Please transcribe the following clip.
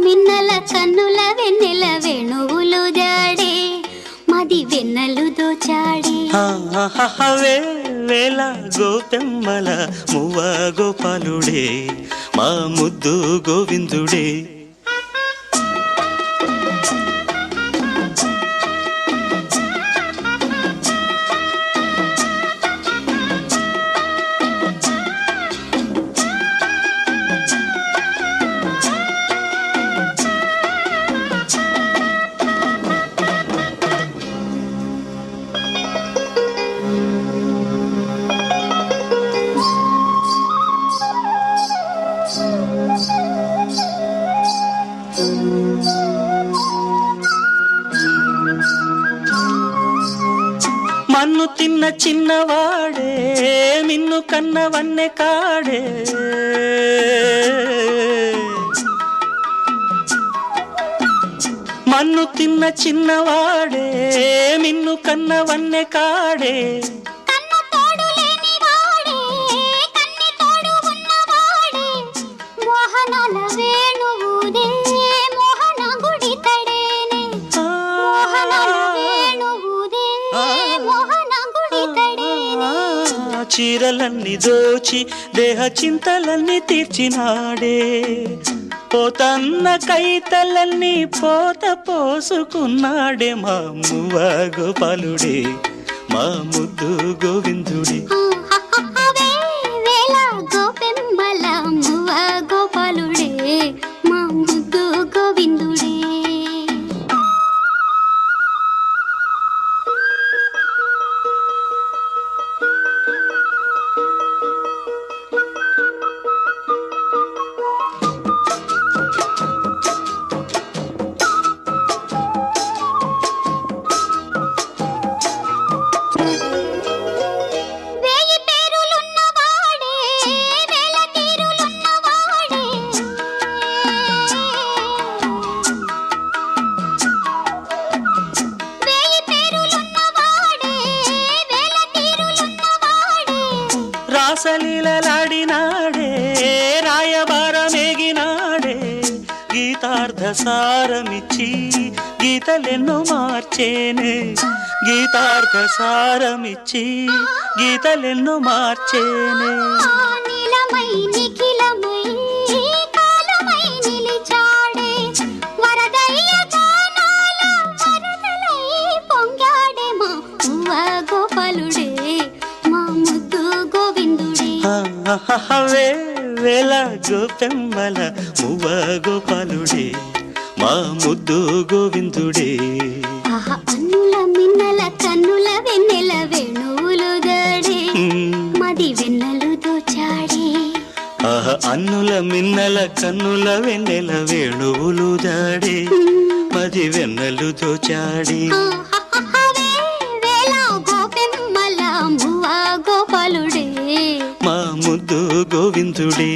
మిన్నల కన్నుల వెన్నెల వేణువులు జాడే మది వెన్నెలు దోచాడే వేళ గోపెమ్మల మువ్వ గోపాలుడే మా ముద్దు గోవిందుడే. మన్ను తిన్న చిన్నవాడే మిన్ను కన్నవన్నె కాడే మన్ను తిన్న చిన్నవాడే మిన్ను కన్నవన్నె కాడే చీరలన్నీ దోచి దేహ చింతలన్నీ తీర్చినాడే పోతన్న కైతలన్నీ పోత పోసుకున్నాడే మా మువ్వ గోపాలుడే మా ముద్దు గోవిందుడే. గోపెమ్మల మువ్వ గోపాలుడే మా ముద్దు గోవిందుడే. రాసలీలలాడినాడే రాయబారమేగినాడే గీతార్థ సారమిచ్చి గీతలెన్నో మార్చేనే గీతార్థ సారమిచ్చి గీతలెన్నో మార్చేనే. వేళ గోపెమ్మల మువ్వ గోపాలుడే మా ముద్దు గోవిందుడే. అన్నుల మిన్నల కన్నుల వెన్నెల వేణువులు దాడే మది వెన్నెలు దోచాడే. అన్నుల మిన్నల కన్నుల వెన్నెల వేణువులు దాడే మది వెన్నెలు దోచాడే. గోపెమ్మల మువ్వ గోపాలుడే మా ముద్దు గోవిందుడే.